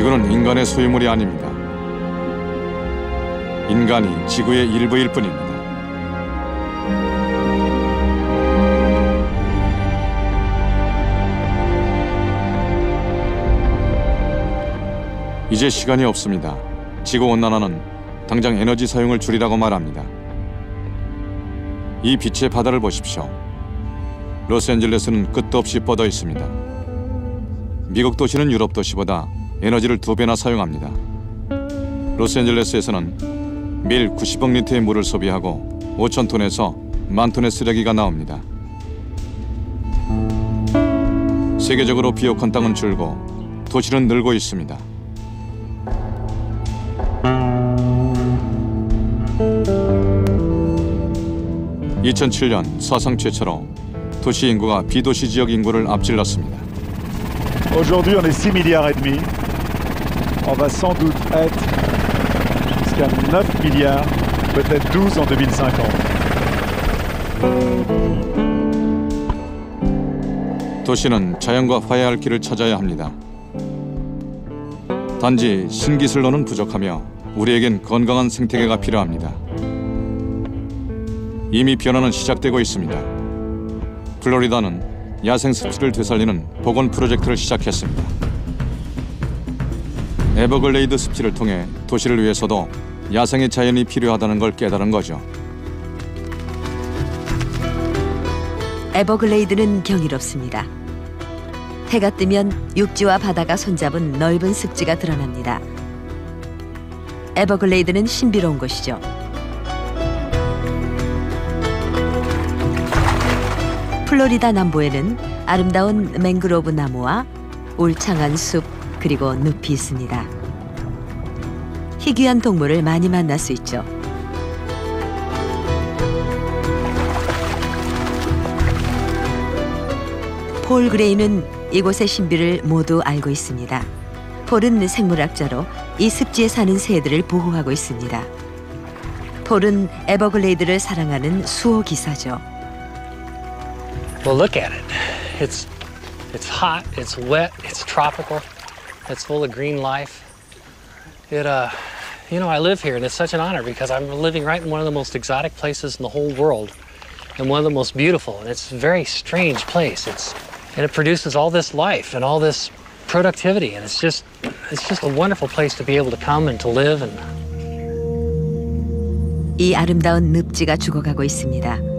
지구는 인간의 소유물이 아닙니다. 인간이 지구의 일부일 뿐입니다. 이제 시간이 없습니다. 지구온난화는 당장 에너지 사용을 줄이라고 말합니다. 이 빛의 바다를 보십시오. 로스앤젤레스는 끝도 없이 뻗어 있습니다. 미국 도시는 유럽 도시보다 에너지를 2배나 사용합니다. 로스앤젤레스에서는 매일 90억 리터의 물을 소비하고 5,000톤에서 10,000톤의 쓰레기가 나옵니다. 세계적으로 비옥한 땅은 줄고 도시는 늘고 있습니다. 2007년 사상 최초로 도시 인구가 비도시 지역 인구를 앞질렀습니다. Aujourd'hui, on est 6 milliards et demi. On va sans doute être jusqu'à 9 milliards, peut-être 12 en 2050. 도시는 자연과 화해할 길을 찾아야 합니다. 단지 신기술로는 부족하며 우리에겐 건강한 생태계가 필요합니다. 이미 변화는 시작되고 있습니다. 플로리다는 야생 습지를 되살리는 복원 프로젝트를 시작했습니다. 에버글레이드 습지를 통해 도시를 위해서도 야생의 자연이 필요하다는 걸 깨달은 거죠. 에버글레이드는 경이롭습니다. 해가 뜨면 육지와 바다가 손잡은 넓은 습지가 드러납니다. 에버글레이드는 신비로운 곳이죠. 플로리다 남부에는 아름다운 맹그로브 나무와 울창한 숲 그리고 늪이 있습니다. 희귀한 동물을 많이 만날 수 있죠. 폴 그레이는 이곳의 신비를 모두 알고 있습니다. 폴은 생물학자로 이 습지에 사는 새들을 보호하고 있습니다. 폴은 에버글레이드를 사랑하는 수호 기사죠. Well, look at it. It's hot, it's wet, it's tropical, it's full of green life. I live here and it's such an honor because I'm living right in one of the most exotic places in the whole world and one of the most beautiful. And it's a very strange place. And it produces all this life and all this productivity, and it's just a wonderful place to be able to come and to live. And 이 아름다운 늪지가 죽어가고 있습니다.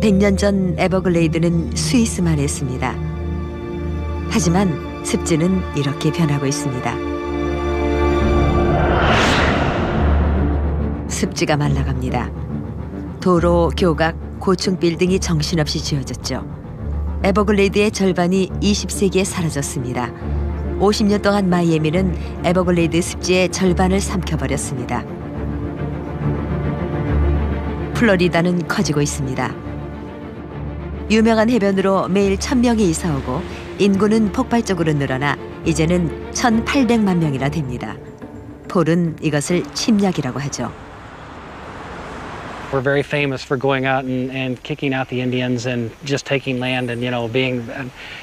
100년 전 에버글레이드는 스위스만 했습니다. 하지만 습지는 이렇게 변하고 있습니다. 습지가 말라갑니다. 도로, 교각, 고층 빌딩이 정신없이 지어졌죠. 에버글레이드의 절반이 20세기에 사라졌습니다. 50년 동안 마이애미는 에버글레이드 습지의 절반을 삼켜버렸습니다. 플로리다는 커지고 있습니다. 유명한 해변으로 매일 1,000명이 이사 오고 인구는 폭발적으로 늘어나 이제는 1,800만 명이나 됩니다. 폴은 이것을 침략이라고 하죠. We're very famous for going out and kicking out the Indians and just taking land and being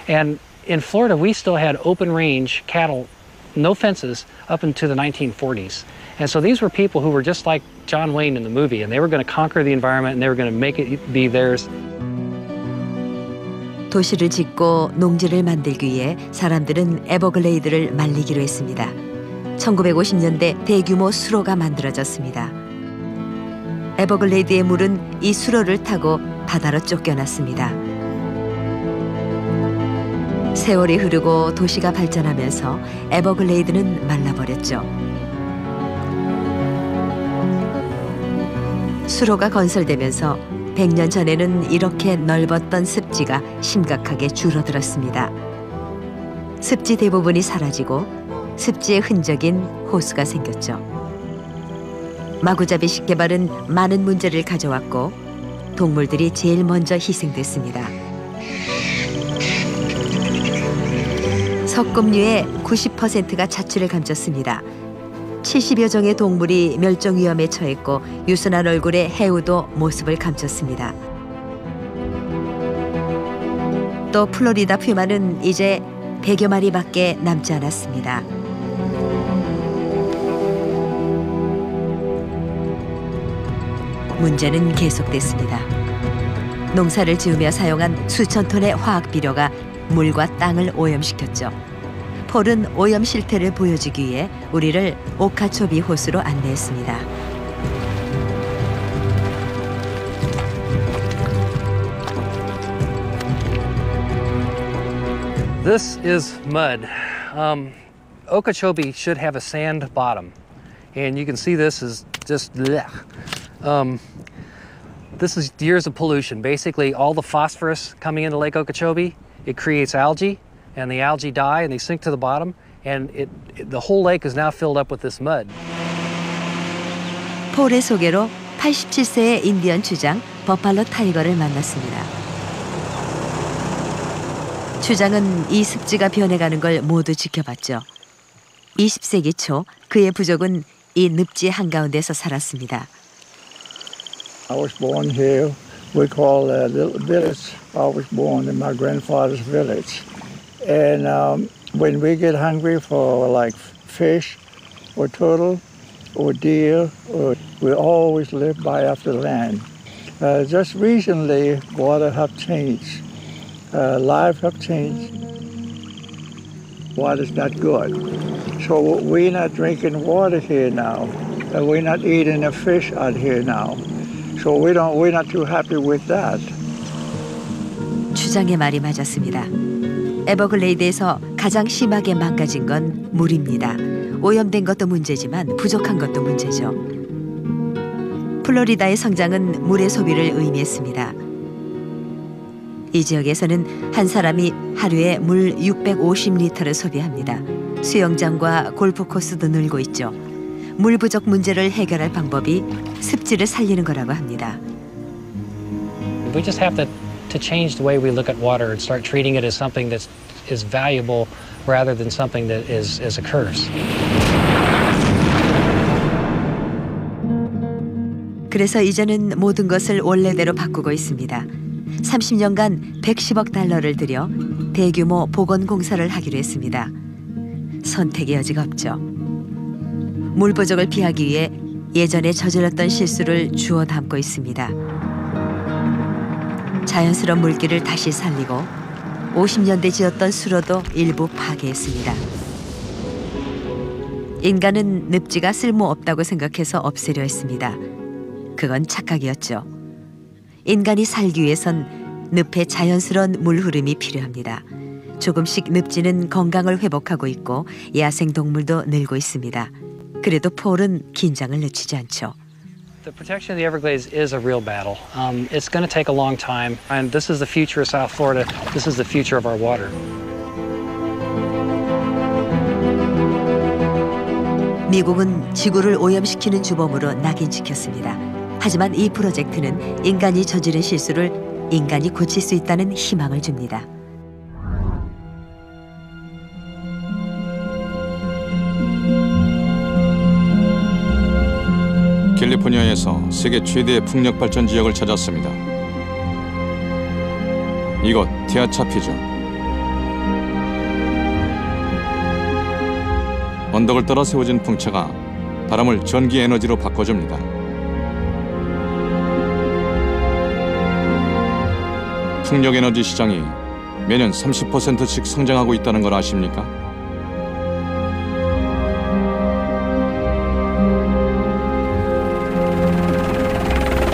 and in Florida we still had open range cattle, no fences up into the 1940s. And so these were people who were just like John Wayne in the movie, and they were going to conquer the environment and they were going to make it be theirs. 도시를 짓고 농지를 만들기 위해 사람들은 에버글레이드를 말리기로 했습니다. 1950년대 대규모 수로가 만들어졌습니다. 에버글레이드의 물은 이 수로를 타고 바다로 쫓겨났습니다. 세월이 흐르고 도시가 발전하면서 에버글레이드는 말라버렸죠. 수로가 건설되면서 100년 전에는 이렇게 넓었던 습지가 심각하게 줄어들었습니다. 습지 대부분이 사라지고 습지의 흔적인 호수가 생겼죠. 마구잡이 식개발은 많은 문제를 가져왔고 동물들이 제일 먼저 희생됐습니다. 석급류의 90%가 자취를 감췄습니다. 70여 종의 동물이 멸종 위험에 처했고 유순한 얼굴의 해우도 모습을 감췄습니다. 또 플로리다 퓨마는 이제 100여 마리밖에 남지 않았습니다. 문제는 계속됐습니다. 농사를 지으며 사용한 수천 톤의 화학 비료가 물과 땅을 오염시켰죠. 폴은 오염 실태를 보여주기 위해 우리를 오카초비 호수로 안내했습니다. This is mud. Okeechobee should have a sand bottom, and you can see this is just blech. This is years of pollution. Basically, all the phosphorus coming into Lake Okeechobee, it creates algae, and the algae die and they sink to the bottom, and the whole lake is now filled up with this mud. 폴의 소개로 87세의 인디언 주장 버팔로 타이거를 만났습니다. 주장은 이 습지가 변해가는 걸 모두 지켜봤죠. 20세기 초 그의 부족은 이 늪지 한가운데서 살았습니다. I was born here. We call a little village. I was born in my grandfather's village. And when we get hungry for like fish or turtle or deer, we always live by after land. Just recently, water have changed. Life have changed. Water's not good. So we're not drinking water here now. We're not eating the fish out here now. So we're not too happy with that. 주장의 말이 맞았습니다. 에버글레이드에서 가장 심하게 망가진 건 물입니다. 오염된 것도 문제지만 부족한 것도 문제죠. 플로리다의 성장은 물의 소비를 의미했습니다. 이 지역에서는 한 사람이 하루에 물 650리터를 소비합니다. 수영장과 골프 코스도 늘고 있죠. 물 부족 문제를 해결할 방법이 습지를 살리는 거라고 합니다. We just have to change the way we look at water and start treating it as something that is valuable rather than something that is a curse. 그래서 이제는 모든 것을 원래대로 바꾸고 있습니다. 30년간 110억 달러를 들여 대규모 복원 공사를 하기로 했습니다. 선택의 여지가 없죠. 물 부족을 피하기 위해 예전에 저질렀던 실수를 주워 담고 있습니다. 자연스러운 물길을 다시 살리고 50년대 지었던 수로도 일부 파괴했습니다. 인간은 늪지가 쓸모없다고 생각해서 없애려 했습니다. 그건 착각이었죠. 인간이 살기 위해선 늪에 자연스러운 물 흐름이 필요합니다. 조금씩 늪지는 건강을 회복하고 있고 야생 동물도 늘고 있습니다. 그래도 폴은 긴장을 늦추지 않죠. The protection of the Everglades is a real battle. It's going to take a long time, and this is the future of South Florida. This is the future of our water. 미국은 지구를 오염시키는 주범으로 낙인 찍혔습니다. 하지만 이 프로젝트는 인간이 저지른 실수를 인간이 고칠 수 있다는 희망을 줍니다. 캘리포니아에서 세계 최대의 풍력 발전 지역을 찾았습니다. 이곳 티아차피죠. 언덕을 따라 세워진 풍차가 바람을 전기 에너지로 바꿔줍니다. 풍력 에너지 시장이 매년 30%씩 성장하고 있다는 걸 아십니까?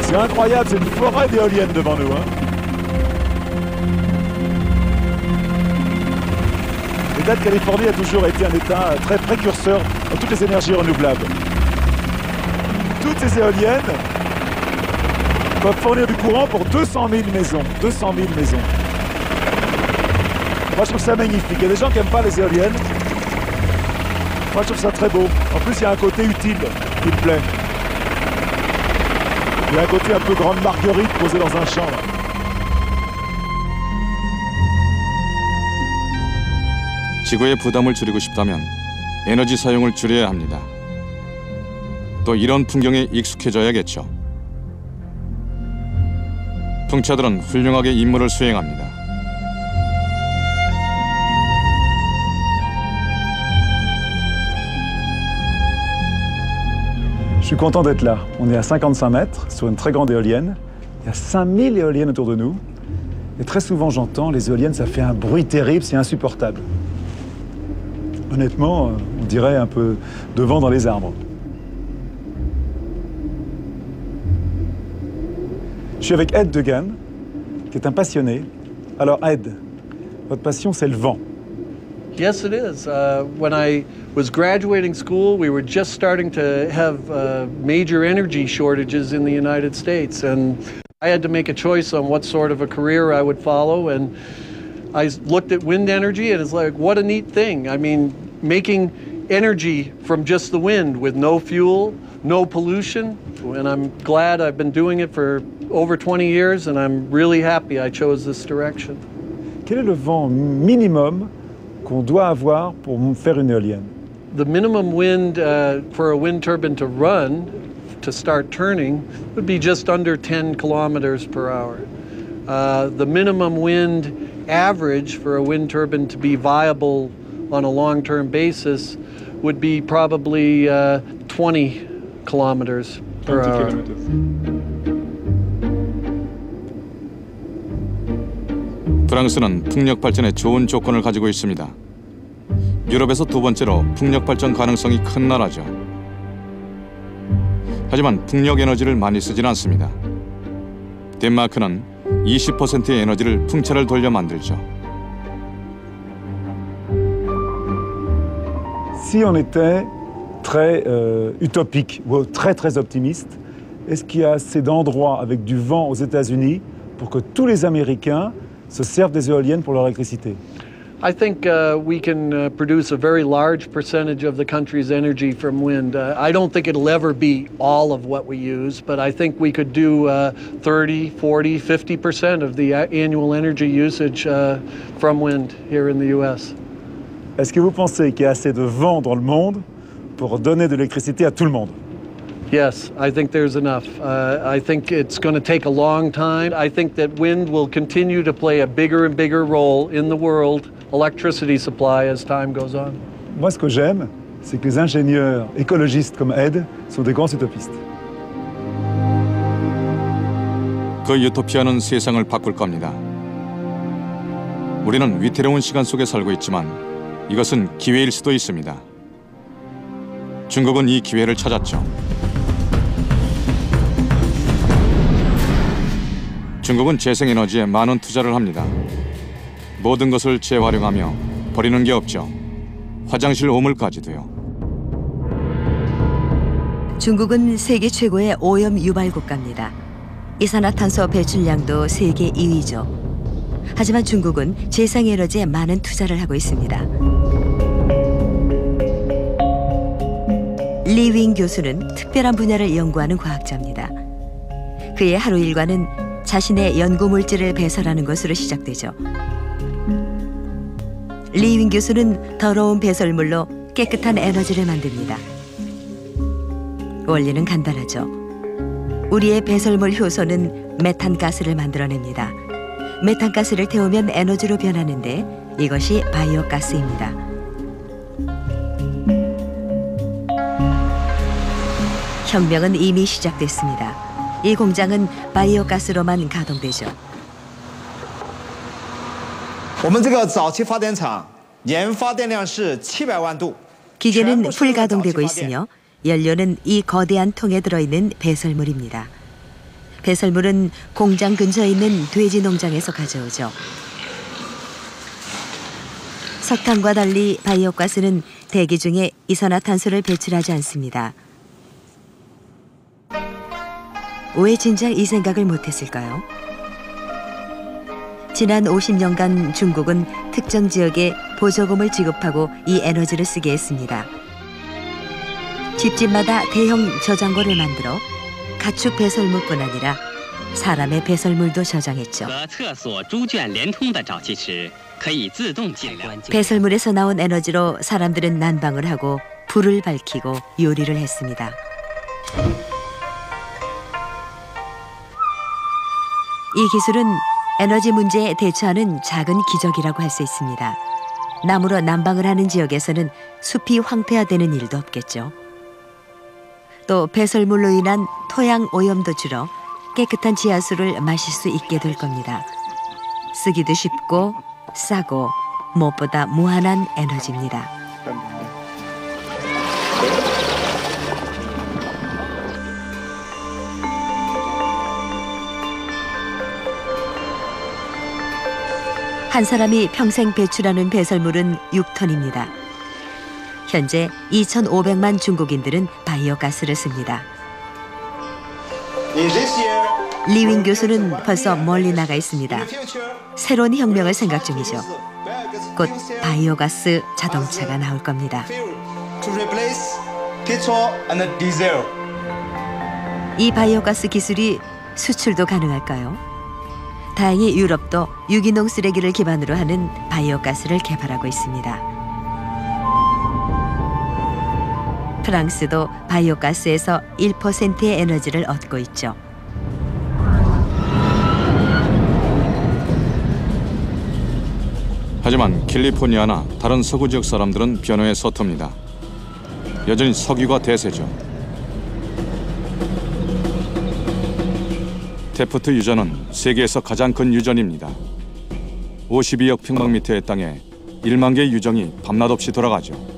C'est incroyable, c'est une forêt d'éoliennes devant nous. L'État de Californie a toujours été un État très précurseur dans toutes les énergies renouvelables. Toutes ces éoliennes peuvent fournir du courant pour 200 000 maisons. 200 000 maisons. Moi, je trouve ça magnifique. Il y a des gens qui n'aiment pas les éoliennes. Moi, je trouve ça très beau. En plus, il y a un côté utile qui me plaît. Il y a un côté un peu grande marguerite posée dans un champ. Là. 지구의 부담을 줄이고 싶다면 에너지 사용을 줄여야 합니다. 또 이런 풍경에 익숙해져야겠죠. 풍차들은 훌륭하게 임무를 수행합니다. suis content d'être là. On est à 55 mètres sur une très grande éolienne. Il y a 5000 éoliennes autour de nous. Et très souvent, j'entends, les éoliennes, ça fait un bruit terrible, c'est insupportable. Honnêtement, on dirait un peu de vent dans les arbres. Je suis avec Ed Degan, qui est un passionné. Alors Ed, votre passion, c'est le vent. Yes, it is. When I was graduating school, we were just starting to have major energy shortages in the United States, and I had to make a choice on what sort of a career I would follow, and I looked at wind energy, and it's like, what a neat thing. I mean, making energy from just the wind with no fuel, no pollution, and I'm glad I've been doing it for over 20 years, and I'm really happy I chose this direction. Quel est le vent minimum qu'on doit avoir pour faire une éolienne? The minimum wind for a wind turbine to run, to start turning, would be just under 10 kilometers per hour. The minimum wind average for a wind turbine to be viable on a long-term basis would be probably 20 kilometers per hour. 프랑스는 풍력 발전에 좋은 조건을 가지고 있습니다. 유럽에서 두 번째로 풍력 발전 가능성이 큰 나라죠. 하지만 풍력 에너지를 많이 쓰진 않습니다. 덴마크는 20%의 에너지를 풍차를 돌려 만들죠. Si on était très utopique ou très optimiste, est-ce qu'il y a assez d'endroits avec du vent aux États-Unis pour que tous les Américains se servent des éoliennes pour leur électricité? I think we can produce a very large percentage of the country's energy from wind. I don't think it'll ever be all of what we use, but I think we could do 30, 40, 50% of the annual energy usage from wind here in the U.S. Est-ce que vous pensez qu'il y a assez de vent dans le monde pour donner de l'électricité à tout le monde? Yes, I think there's enough. I think it's going to take a long time. I think that wind will continue to play a bigger and bigger role in the world electricity supply as time goes on. Moi, ce que j'aime, c'est que les ingénieurs écologistes comme Ed sont des grands utopistes. 그 유토피아는 세상을 바꿀 겁니다. 우리는 위태로운 시간 속에 살고 있지만 이것은 기회일 수도 있습니다. 중국은 이 기회를 찾았죠. 중국은 재생에너지에 많은 투자를 합니다. 모든 것을 재활용하며 버리는 게 없죠. 화장실 오물까지도요. 중국은 세계 최고의 오염 유발 국가입니다. 이산화탄소 배출량도 세계 2위죠. 하지만 중국은 재생에너지에 많은 투자를 하고 있습니다. 리윙 교수는 특별한 분야를 연구하는 과학자입니다. 그의 하루 일과는 자신의 연구 물질을 배설하는 것으로 시작되죠. 리윙 교수는 더러운 배설물로 깨끗한 에너지를 만듭니다. 원리는 간단하죠. 우리의 배설물 효소는 메탄가스를 만들어냅니다. 메탄가스를 태우면 에너지로 변하는데 이것이 바이오가스입니다. 혁명은 이미 시작됐습니다. 이 공장은 바이오가스로만 가동되죠. 我们这个早期发电厂年发电量是700万度. 기계는 풀가동되고 있으며 연료는 이 거대한 통에 들어있는 배설물입니다. 배설물은 공장 근처에 있는 돼지 농장에서 가져오죠. 석탄과 달리 바이오가스는 대기 중에 이산화탄소를 배출하지 않습니다. 왜 진작 이 생각을 못했을까요? 지난 50년간 중국은 특정 지역에 보조금을 지급하고 이 에너지를 쓰게 했습니다. 집집마다 대형 저장고를 만들어 가축 배설물뿐 아니라 사람의 배설물도 저장했죠. 배설물에서 나온 에너지로 사람들은 난방을 하고 불을 밝히고 요리를 했습니다. 이 기술은 에너지 문제에 대처하는 작은 기적이라고 할 수 있습니다. 나무로 난방을 하는 지역에서는 숲이 황폐화되는 일도 없겠죠. 또 배설물로 인한 토양 오염도 줄어 깨끗한 지하수를 마실 수 있게 될 겁니다. 쓰기도 쉽고 싸고 무엇보다 무한한 에너지입니다. 한 사람이 평생 배출하는 배설물은 6톤입니다. 현재 2,500만 중국인들은 바이오가스를 씁니다. 리윈 교수는 벌써 멀리 나가 있습니다. 새로운 혁명을 생각 중이죠. 곧 바이오가스 자동차가 나올 겁니다. 이 바이오가스 기술이 수출도 가능할까요? 다행히 유럽도 유기농 쓰레기를 기반으로 하는 바이오가스를 개발하고 있습니다. 프랑스도 바이오가스에서 1%의 에너지를 얻고 있죠. 하지만 캘리포니아나 다른 서구 지역 사람들은 변화에 서툽니다. 여전히 석유가 대세죠. 테프트 유전은 세계에서 가장 큰 유전입니다. 52억 평방미터의 땅에 1만 개의 유정이 밤낮 없이 돌아가죠.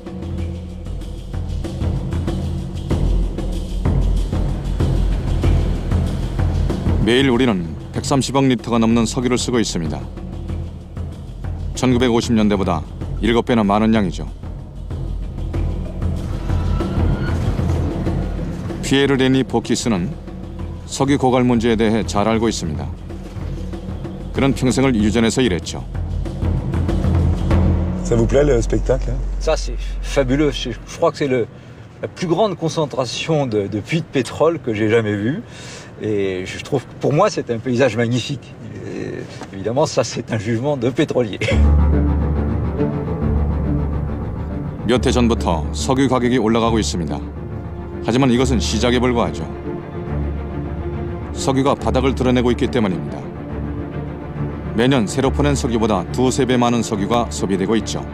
매일 우리는 130억 리터가 넘는 석유를 쓰고 있습니다. 1950년대보다 7배나 많은 양이죠. 피에르 레니 보키스는 석유 고갈 문제에 대해 잘 알고 있습니다. 그는 평생을 유전에서 일했죠. Ça vous plaît le spectacle? Ça c'est fabuleux. Je crois que c'est la plus grande concentration de puits de pétrole que j'ai jamais vue. Et je trouve que pour moi c'est un paysage magnifique. Et évidemment ça c'est un jugement de pétrolier. 몇 해 전부터 석유 가격이 올라가고 있습니다. 하지만 이것은 시작에 불과하죠. 석유가 바닥을 드러내고 있기 때문입니다. 매년 새로 퍼낸 석유보다 2~3배 많은 석유가 소비되고 있죠.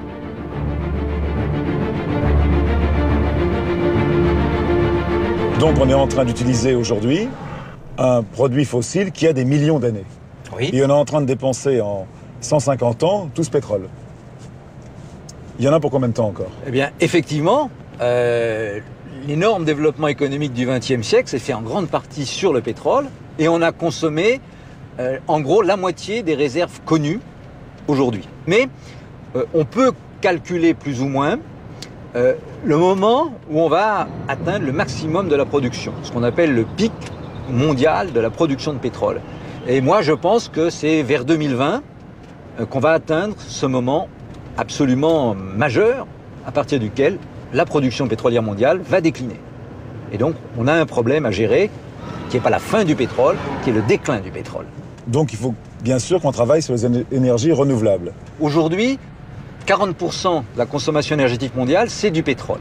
Donc on est en train d'utiliser aujourd'hui un produit fossile qui a des millions d'années. Oui. Et on est en train de dépenser en 150 ans tout ce pétrole. Il y en a pour combien de temps encore? Eh bien effectivement, l'énorme développement économique du XXe siècle s'est fait en grande partie sur le pétrole et on a consommé en gros la moitié des réserves connues aujourd'hui. Mais on peut calculer plus ou moins le moment où on va atteindre le maximum de la production, ce qu'on appelle le pic mondial de la production de pétrole. Et moi je pense que c'est vers 2020 qu'on va atteindre ce moment absolument majeur à partir duquel la production pétrolière mondiale va décliner. Et donc, on a un problème à gérer qui n'est pas la fin du pétrole, qui est le déclin du pétrole. Donc il faut bien sûr qu'on travaille sur les énergies renouvelables. Aujourd'hui, 40% de la consommation énergétique mondiale, c'est du pétrole.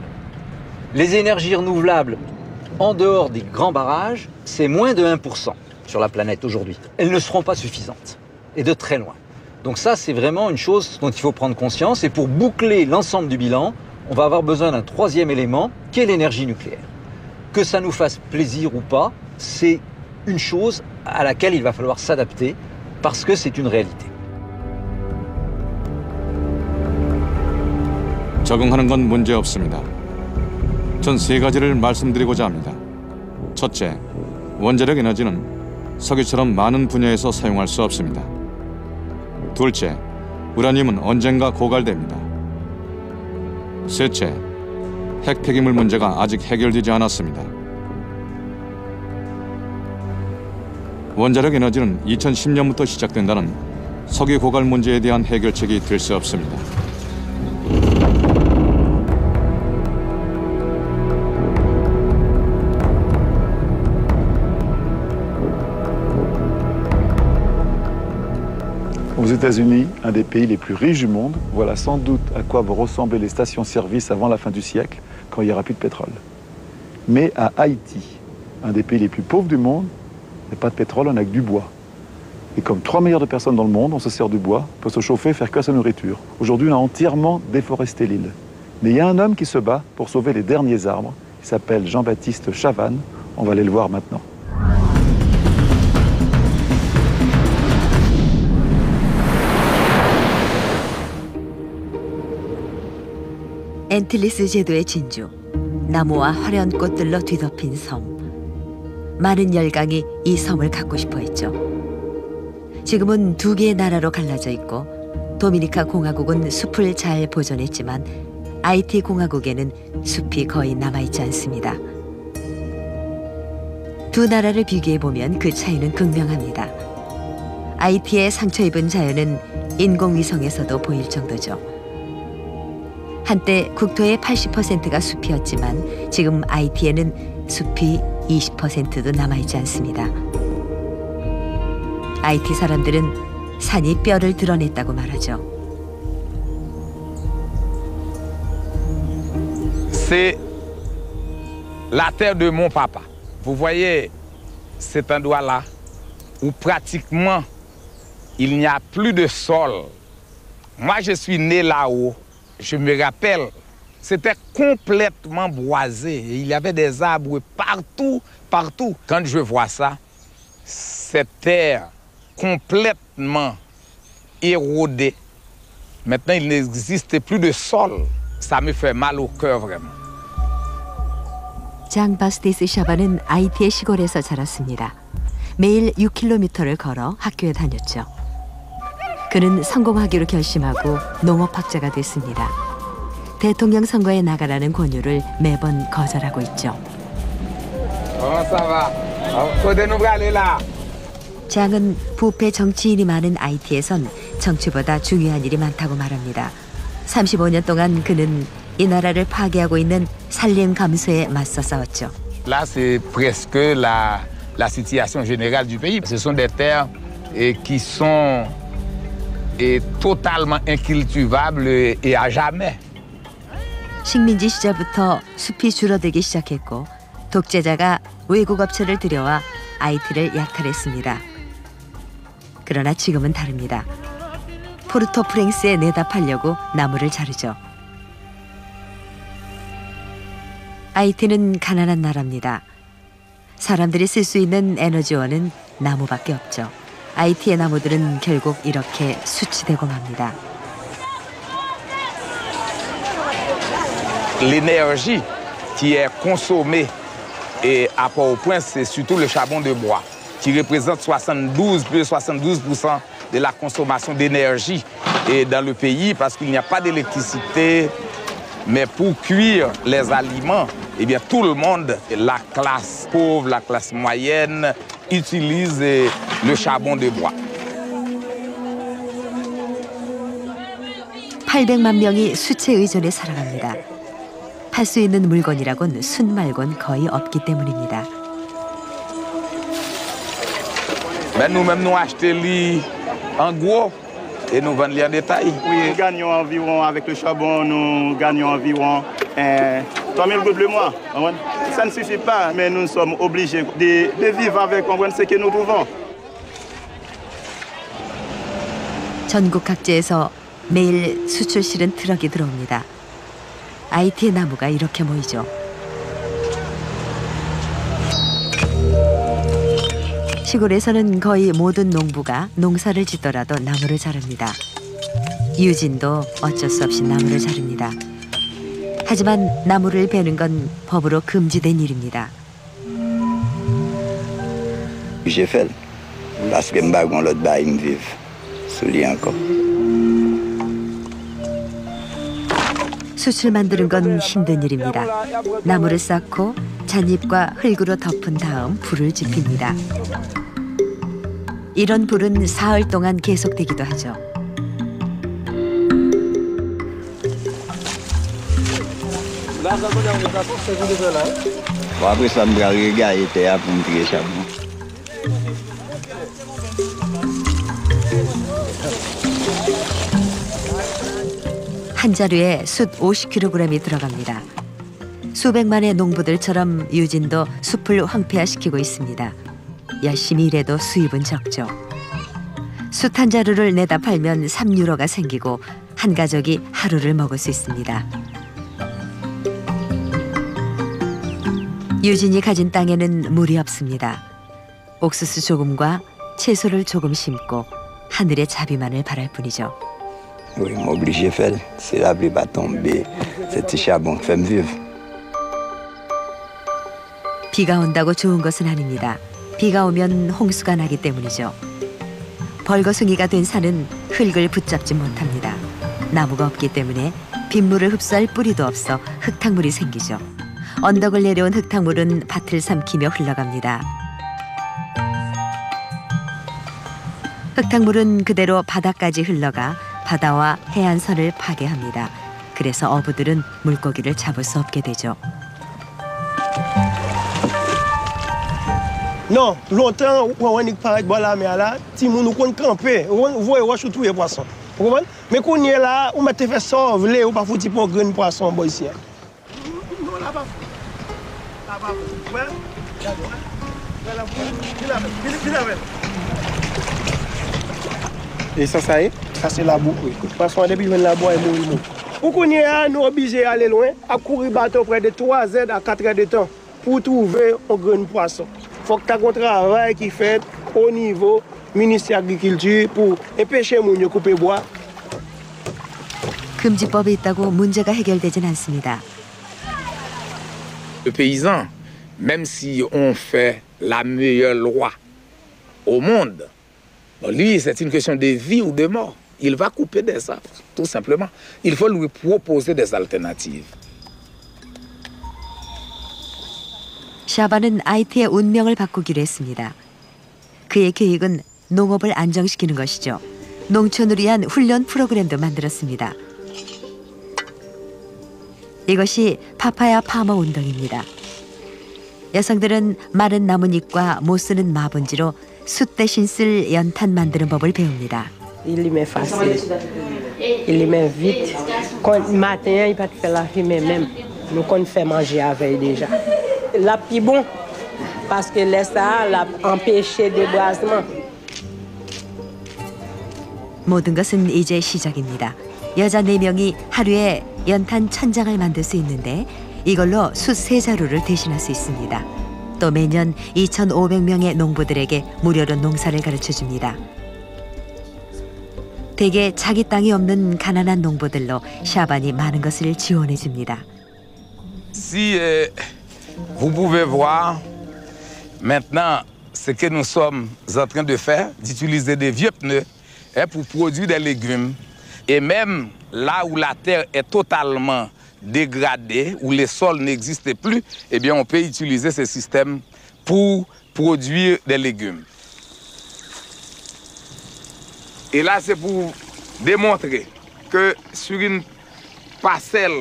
Les énergies renouvelables, en dehors des grands barrages, c'est moins de 1% sur la planète aujourd'hui. Elles ne seront pas suffisantes, et de très loin. Donc ça, c'est vraiment une chose dont il faut prendre conscience. Et pour boucler l'ensemble du bilan, on va avoir besoin d'un troisième élément, qui est l'énergie nucléaire. Que ça nous fasse plaisir ou pas, c'est une chose à laquelle il va falloir s'adapter, parce que c'est une réalité. 적응하는 건 문제 없습니다. 전 3가지를 말씀드리고자 합니다. 첫째, 원자력 에너지는 석유처럼 많은 분야에서 사용할 수 없습니다. 둘째, 우라늄은 언젠가 고갈됩니다. 셋째, 핵 폐기물 문제가 아직 해결되지 않았습니다. 원자력 에너지는 2010년부터 시작된다는 석유 고갈 문제에 대한 해결책이 될 수 없습니다. Aux États-Unis, un des pays les plus riches du monde, voilà sans doute à quoi vont ressembler les stations-service avant la fin du siècle, quand il n'y aura plus de pétrole. Mais à Haïti, un des pays les plus pauvres du monde, il n'y a pas de pétrole, on n'a que du bois. Et comme 3 milliards de personnes dans le monde, on se sert du bois pour se chauffer et faire cuire sa nourriture. Aujourd'hui, on a entièrement déforesté l'île. Mais il y a un homme qui se bat pour sauver les derniers arbres. Il s'appelle Jean-Baptiste Chavannes. On va aller le voir maintenant. 엔틸리스 제도의 진주, 나무와 화려한 꽃들로 뒤덮인 섬. 많은 열강이 이 섬을 갖고 싶어 했죠. 지금은 두 개의 나라로 갈라져 있고 도미니카 공화국은 숲을 잘 보존했지만 아이티 공화국에는 숲이 거의 남아있지 않습니다. 두 나라를 비교해보면 그 차이는 극명합니다. 아이티의 상처 입은 자연은 인공위성에서도 보일 정도죠. 한때 국토의 80%가 숲이었지만 지금 아이티에는 숲이 20%도 남아있지 않습니다. 아이티 사람들은 산이 뼈를 드러냈다고 말하죠. C'est la terre de mon papa. Vous voyez cet endroit-là où pratiquement il n'y a plus de sol. Moi, je suis né là-haut. Je me rappelle, c'était complètement boisé. Il y avait des arbres partout, partout. Quand je vois ça, cette terre complètement érodée. Maintenant, il n'existe plus de sol. Ça me fait mal au cœur vraiment. 장 바스티스 샤바는 아이티의 시골에서 자랐습니다. 매일 6km를 걸어 학교에 다녔죠. 그는 성공하기로 결심하고 농업학자가 됐습니다. 대통령 선거에 나가라는 권유를 매번 거절하고 있죠. 장은 부패 정치인이 많은 아이티에선 정치보다 중요한 일이 많다고 말합니다. 35년 동안 그는 이 나라를 파괴하고 있는 산림 감소에 맞서 싸웠죠. Là, c'est presque la situation générale du pays. Ce sont des terres qui sont totalement incultivables et à jamais. 식민지 시절부터 숲이 줄어들기 시작했고 독재자가 외국 업체를 들여와 아이티를 약탈했습니다. 그러나 지금은 다릅니다. 포르토프랭스에 내다 팔려고 나무를 자르죠. 아이티는 가난한 나라입니다. 사람들이 쓸 수 있는 에너지원은 나무밖에 없죠. 아이티의 나무들은 결국 이렇게 수치되고 맙니다. L'énergie qui est consommée et à Port-au-Prince, c'est surtout le charbon de bois, qui représente 72% de la consommation d'énergie dans le pays, parce qu'il n'y a pas d'électricité. Mais pour cuire les aliments, eh bien, tout le monde, la classe pauvre, la classe moyenne, utilise le charbon de bois. 800만 명이 숯에 의존해 살아갑니다. 팔 수 있는 물건이라곤 숯 말곤 거의 없기 때문입니다. Mais nous-mêmes, nous achetons en gros et nous vendons en détail. Oui, nous gagnons environ, avec le charbon, nous gagnons environ 3000 gouttes le mois. Ça ne suffit pas, mais nous sommes obligés de vivre avec ce que nous pouvons. 전국 각지에서 매일 수출 실은 트럭이 들어옵니다. 아이티의 나무가 이렇게 모이죠. 시골에서는 거의 모든 농부가 농사를 짓더라도 나무를 자릅니다. 유진도 어쩔 수 없이 나무를 자릅니다. 하지만 나무를 베는 건 법으로 금지된 일입니다. J'ai fait parce que m'bagon l'autre bail me vive. Celui encore. 숯을 만드는 건 힘든 일입니다. 나무를 쌓고 잣잎과 흙으로 덮은 다음 불을 지핍니다. 이런 불은 사흘 동안 계속되기도 하죠. Après ça, me regarder terre pour me tirer charbon. 한 자루에 숯 50kg이 들어갑니다. 수백만의 농부들처럼 유진도 숲을 황폐화시키고 있습니다. 열심히 일해도 수입은 적죠. 숯 한 자루를 내다 팔면 3유로가 생기고 한 가족이 하루를 먹을 수 있습니다. 유진이 가진 땅에는 물이 없습니다. 옥수수 조금과 채소를 조금 심고 하늘의 자비만을 바랄 뿐이죠. Oui, m'oblige faire. Si la pluie va tomber, c'est petit charbon fait me vivre. 비가 온다고 좋은 것은 아닙니다. 비가 오면 홍수가 나기 때문이죠. 벌거숭이가 된 산은 흙을 붙잡지 못합니다. 나무가 없기 때문에 빗물을 흡수할 뿌리도 없어 흙탕물이 생기죠. 언덕을 내려온 흙탕물은 밭을 삼키며 흘러갑니다. 흙탕물은 그대로 바다까지 흘러가 바다와 해안선을 파괴합니다. 그래서 어부들은 물고기를 잡을 수 없게 되죠. Non, longtemps, on a parlé de la mer là, si on nous camper, on voit où tout les poissons. Vous comprenez? Mais quand on est là, on m'a fait sauver, on pas foutu pour grain poisson boy ici. Non, là-bas. Là-bas. Ouais. Et ça y est? Ça c'est la boue. Parce que depuis la boue est mourir. Pour qu'on y ait, nous obligés d'aller loin, à courir bateau près de 3 heures à 4 heures de temps pour trouver un grain de poisson. Il faut que tu aies un travail qui fait au niveau du ministère de l'Agriculture pour empêcher les gens de couper bois. 금지법이 있다고 문제가 해결되진 않습니다. Le paysan, même si on fait la meilleure loi au monde, bon, lui, c'est une question de vie ou de mort. Il va couper des arbres, tout simplement. Il faut lui proposer des alternatives. 샤바는 아이트의 운명을 바꾸기로 했습니다. 그의 계획은 농업을 안정시키는 것이죠. 농촌을 위한 훈련 프로그램도 만들었습니다. 이것이 파파야 파머 운동입니다. 여성들은 마른 나뭇잎과 못 쓰는 마분지로 숯 대신 쓸 연탄 만드는 법을 배웁니다. Il les met facile, il les met vite. Quand matin, il va te faire la fumée même. Nous qu'on fait manger avec déjà. La plus bon parce que laisse ça l'a empêché débrasement. 모든 것은 이제 시작입니다. 여자 4명이 하루에 연탄 1000장을 만들 수 있는데 이걸로 숯 3자루를 대신할 수 있습니다. 또 매년 2,500명의 농부들에게 무료로 농사를 가르쳐줍니다. 대개 자기 땅이 없는 가난한 농부들로 샤반이 많은 것을 지원해줍니다. Si vous pouvez voir maintenant ce que nous sommes en train de faire, d'utiliser des vieux pneus pour produire des légumes. Et même là où la terre est totalement dégradée, où les sols n'existent plus, eh bien on peut utiliser ce système pour produire des légumes. Et là, c'est pour démontrer que sur une parcelle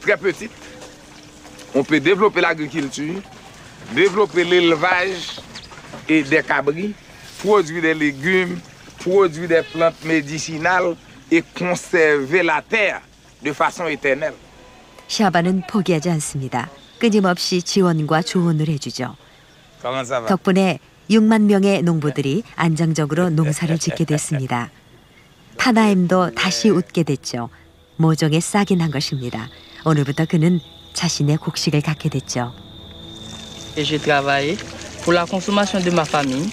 très petite, on peut développer l'agriculture, développer l'élevage et des cabris, produire des légumes, produire des plantes médicinales et conserver la terre de façon éternelle. 샤바는 포기하지 않습니다. 끊임없이 지원과 조언을 해주죠. 덕분에 6만 명의 농부들이 안정적으로 농사를 짓게 됐습니다. 파나임도 다시 웃게 됐죠. 모종에 싹이 난 것입니다. 오늘부터 그는 자신의 곡식을 갖게 됐죠. J'ai travaillé pour la consommation de ma famille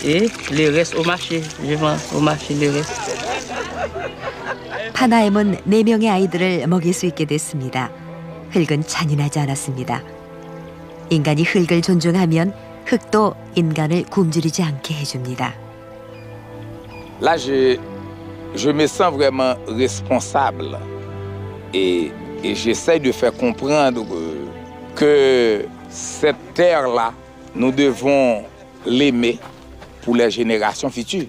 et le reste au marché. Je vends au marché le reste. 파나임은 4명의 아이들을 먹일 수 있게 됐습니다. 흙은 잔인하지 않았습니다. 인간이 흙을 존중하면 흙도 인간을 굶주리지 않게 해줍니다. Là, je me sens vraiment responsable et j'essaie de faire comprendre que cette terre-là, nous devons l'aimer pour les générations futures.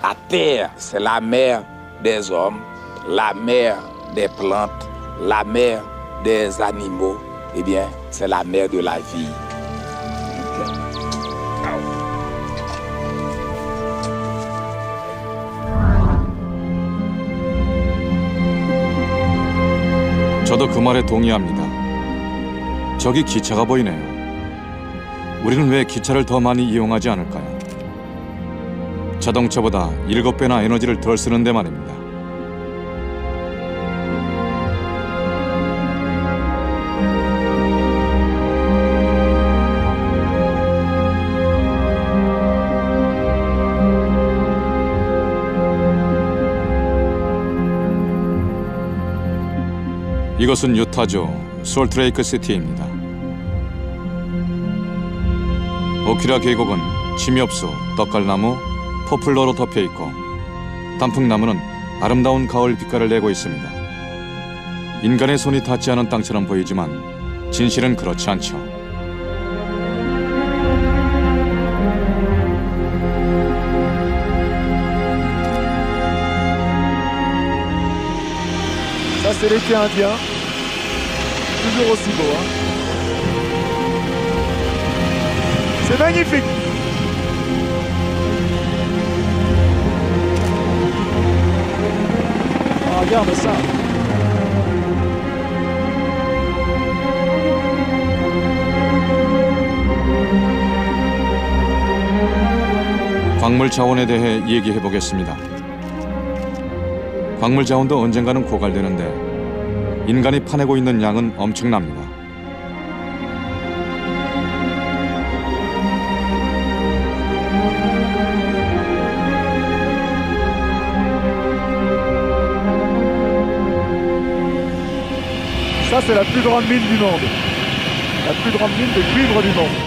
La terre, c'est la mère des hommes, la mère des plantes, la mère des animaux. Eh bien, c'est la mère de la vie. 저도 그 말에 동의합니다. 저기 기차가 보이네요. 우리는 왜 기차를 더 많이 이용하지 않을까요? 자동차보다 7배나 에너지를 덜 쓰는데 말입니다. 이것은 유타주 솔트레이크 시티입니다. 오키라 계곡은 침엽수, 떡갈나무, 포플러로 덮여 있고 단풍나무는 아름다운 가을 빛깔을 내고 있습니다. 인간의 손이 닿지 않은 땅처럼 보이지만 진실은 그렇지 않죠. Ça, c'est l'été indien. Toujours aussi beau. Hein. C'est magnifique. Oh, regarde ça. 광물 자원에 대해 얘기해 보겠습니다. 광물 자원도 언젠가는 고갈되는데 인간이 파내고 있는 양은 엄청납니다. Ça, c'est la plus grande mine du monde. La plus grande mine de cuivre du monde.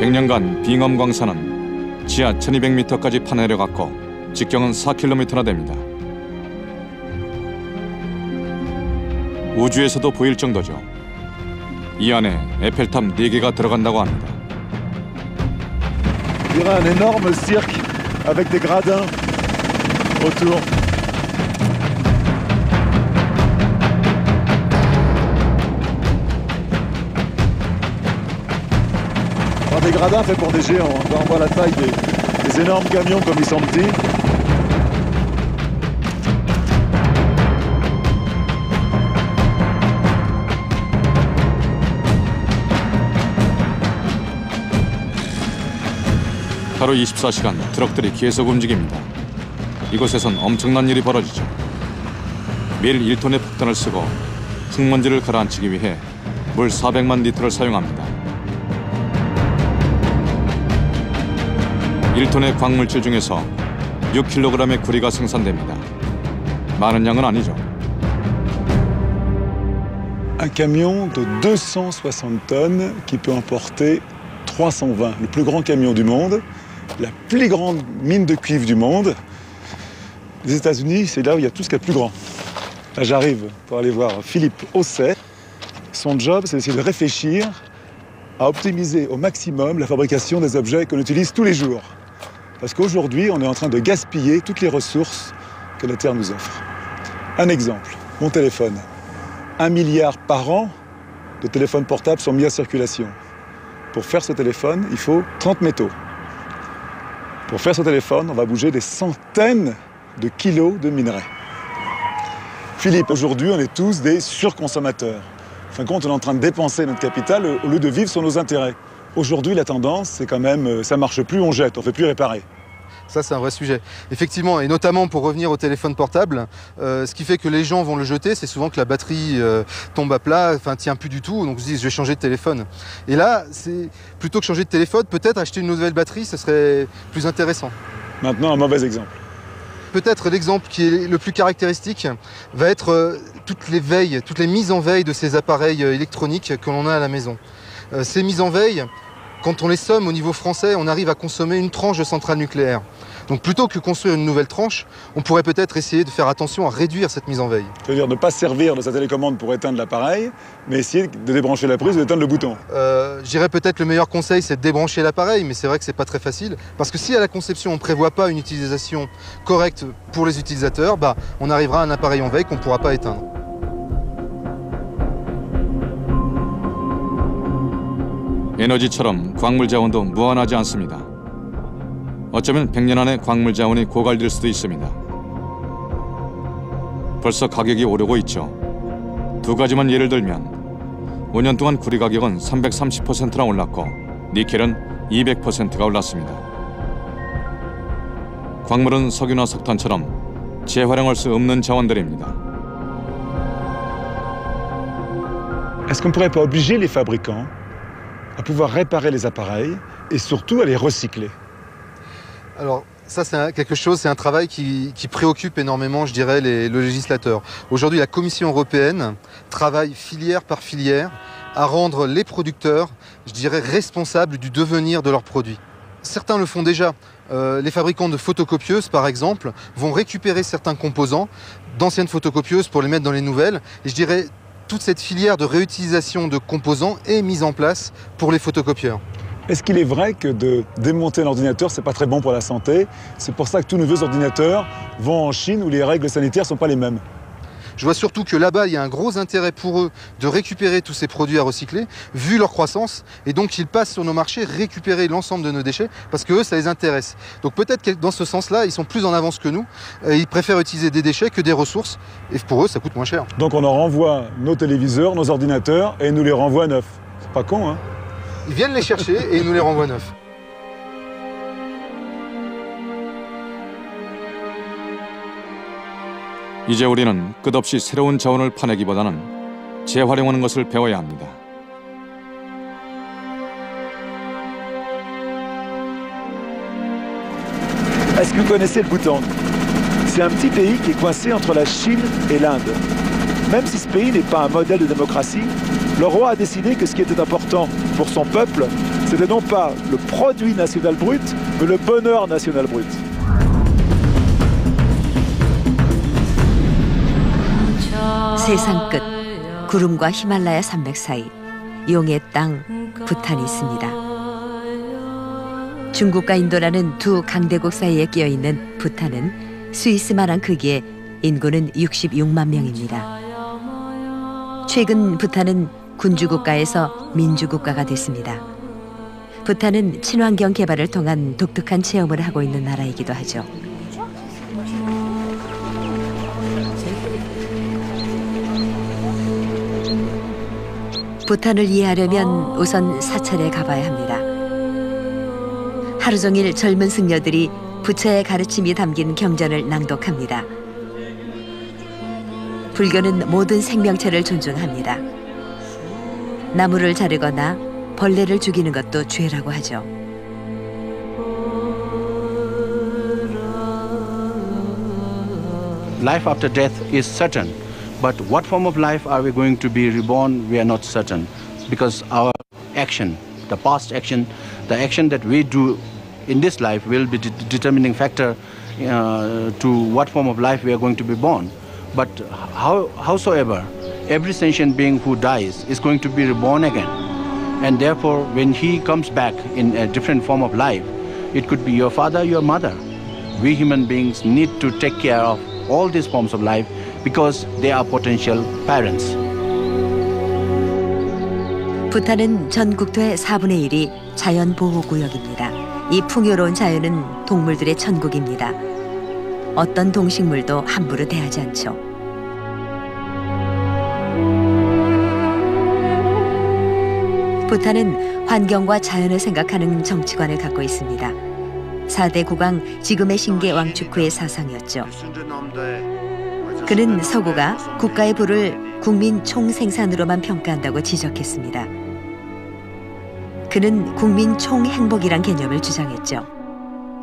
100년간 빙엄 광산은 지하 1200m까지 파내려갔고 직경은 4km나 됩니다. 우주에서도 보일 정도죠. 이 안에 에펠탑 4개가 들어간다고 합니다. Il y aura un énorme cirque avec des gradins autour. Des gradins faits pour des géants. On voit la taille des énormes camions comme ils sont petits. 하루 24시간 트럭들이 계속 움직입니다. 이곳에선 엄청난 일이 벌어지죠. 매일 1톤의 폭탄을 쓰고 흙먼지를 가라앉히기 위해 물 400만 리터를 사용합니다. 1톤의 광물질 중에서 6kg의 구리가 생산됩니다. 많은 양은 아니죠. Un camion de 260 tonnes qui peut emporter 320, le plus grand camion du monde, la plus grande mine de cuivre du monde. Les États-Unis, c'est là où il y a tout ce qu'il y a de plus grand. Là, j'arrive pour aller voir Philippe Osset. Son job, c'est d'essayer de réfléchir à optimiser au maximum la fabrication des objets qu'on utilise tous les jours. Parce qu'aujourd'hui, on est en train de gaspiller toutes les ressources que la Terre nous offre. Un exemple, mon téléphone. 1 milliard par an de téléphones portables sont mis en circulation. Pour faire ce téléphone, il faut 30 métaux. Pour faire ce téléphone, on va bouger des centaines de kilos de minerais. Philippe, aujourd'hui, on est tous des surconsommateurs. En fin de compte, on est en train de dépenser notre capital au lieu de vivre sur nos intérêts. Aujourd'hui, la tendance, c'est quand même, ça marche plus, on jette, on fait plus réparer. Ça, c'est un vrai sujet. Effectivement, et notamment pour revenir au téléphone portable, ce qui fait que les gens vont le jeter, c'est souvent que la batterie tombe à plat, enfin, tient plus du tout, donc ils se disent, je vais changer de téléphone. Et là, c'est plutôt que changer de téléphone, peut-être acheter une nouvelle batterie, ce serait plus intéressant. Maintenant, un mauvais exemple. Peut-être l'exemple qui est le plus caractéristique va être toutes les mises en veille de ces appareils électroniques que l'on a à la maison. Ces mises en veille, quand on les somme au niveau français, on arrive à consommer une tranche de centrale nucléaire. Donc plutôt que construire une nouvelle tranche, on pourrait peut-être essayer de faire attention à réduire cette mise en veille. C'est-à-dire ne pas servir de sa télécommande pour éteindre l'appareil, mais essayer de débrancher la prise et d'éteindre le bouton. Je dirais peut-être le meilleur conseil, c'est de débrancher l'appareil, mais c'est vrai que c'est pas très facile. Parce que si à la conception, on ne prévoit pas une utilisation correcte pour les utilisateurs, on arrivera à un appareil en veille qu'on ne pourra pas éteindre. 에너지처럼 광물 자원도 무한하지 않습니다. 어쩌면 100년 안에 광물 자원이 고갈될 수도 있습니다. 벌써 가격이 오르고 있죠. 두 가지만 예를 들면 5년 동안 구리 가격은 330%나 올랐고 니켈은 200%가 올랐습니다. 광물은 석유나 석탄처럼 재활용할 수 없는 자원들입니다. Est-ce qu'on ne pourrait pas obliger les fabricants à pouvoir réparer les appareils et surtout à les recycler? Alors, Ça, c'est quelque chose, c'est un travail qui préoccupe énormément, je dirais, le législateur. Aujourd'hui, la Commission européenne travaille filière par filière à rendre les producteurs, je dirais, responsables du devenir de leurs produits. Certains le font déjà. Les fabricants de photocopieuses, par exemple, vont récupérer certains composants d'anciennes photocopieuses pour les mettre dans les nouvelles. Et je dirais, toute cette filière de réutilisation de composants est mise en place pour les photocopieurs. Est-ce qu'il est vrai que de démonter un ordinateur, c'est pas très bon pour la santé? C'est pour ça que tous nos vieux ordinateurs vont en Chine où les règles sanitaires sont pas les mêmes. Je vois surtout que là-bas, il y a un gros intérêt pour eux de récupérer tous ces produits à recycler, vu leur croissance, et donc ils passent sur nos marchés récupérer l'ensemble de nos déchets, parce que eux, ça les intéresse. Donc peut-être que dans ce sens-là, ils sont plus en avance que nous, et ils préfèrent utiliser des déchets que des ressources, et pour eux, ça coûte moins cher. Donc on leur renvoie nos téléviseurs, nos ordinateurs, et ils nous les renvoient neufs. C'est pas con, hein? Ils viennent les chercher et ils nous les renvoient neufs. 이제 우리는 끝없이 새로운 자원을 파내기보다는 재활용하는 것을 배워야 합니다. Est-ce que vous connaissez le Bhoutan? C'est un petit pays qui est coincé entre la Chine et l'Inde. Même si ce pays n'est pas un modèle de démocratie, le roi a décidé que ce qui était important pour son peuple, c'était non pas le produit national brut, mais le bonheur national brut. 세상 끝, 구름과 히말라야 산맥 사이, 용의 땅, 부탄이 있습니다. 중국과 인도라는 두 강대국 사이에 끼어 있는 부탄은 스위스만한 크기에 인구는 66만 명입니다. 최근 부탄은 군주국가에서 민주국가가 됐습니다. 부탄은 친환경 개발을 통한 독특한 체험을 하고 있는 나라이기도 하죠. 부탄을 이해하려면 우선 사찰에 가봐야 합니다. 하루 종일 젊은 승려들이 부처의 가르침이 담긴 경전을 낭독합니다. 불교는 모든 생명체를 존중합니다. 나무를 자르거나 벌레를 죽이는 것도 죄라고 하죠. Life after death is certain, but what form of life are we going to be reborn, we are not certain, because our action, the past action, the action that we do in this life will be the determining factor to what form of life we are going to be born. But howsoever, every sentient being who dies is going to be reborn again. And therefore, when he comes back in a different form of life, it could be your father, your mother. We human beings need to take care of all these forms of life because they are potential parents. 부탄은 전 국토의 4분의 1이 자연보호구역입니다. 이 풍요로운 자연은 동물들의 천국입니다. 어떤 동식물도 함부로 대하지 않죠. 부탄은 환경과 자연을 생각하는 정치관을 갖고 있습니다. 4대 국왕 지금의 신게 왕축후의 사상이었죠. 그는 서구가 국가의 부를 국민 총생산으로만 평가한다고 지적했습니다. 그는 국민 총행복이란 개념을 주장했죠.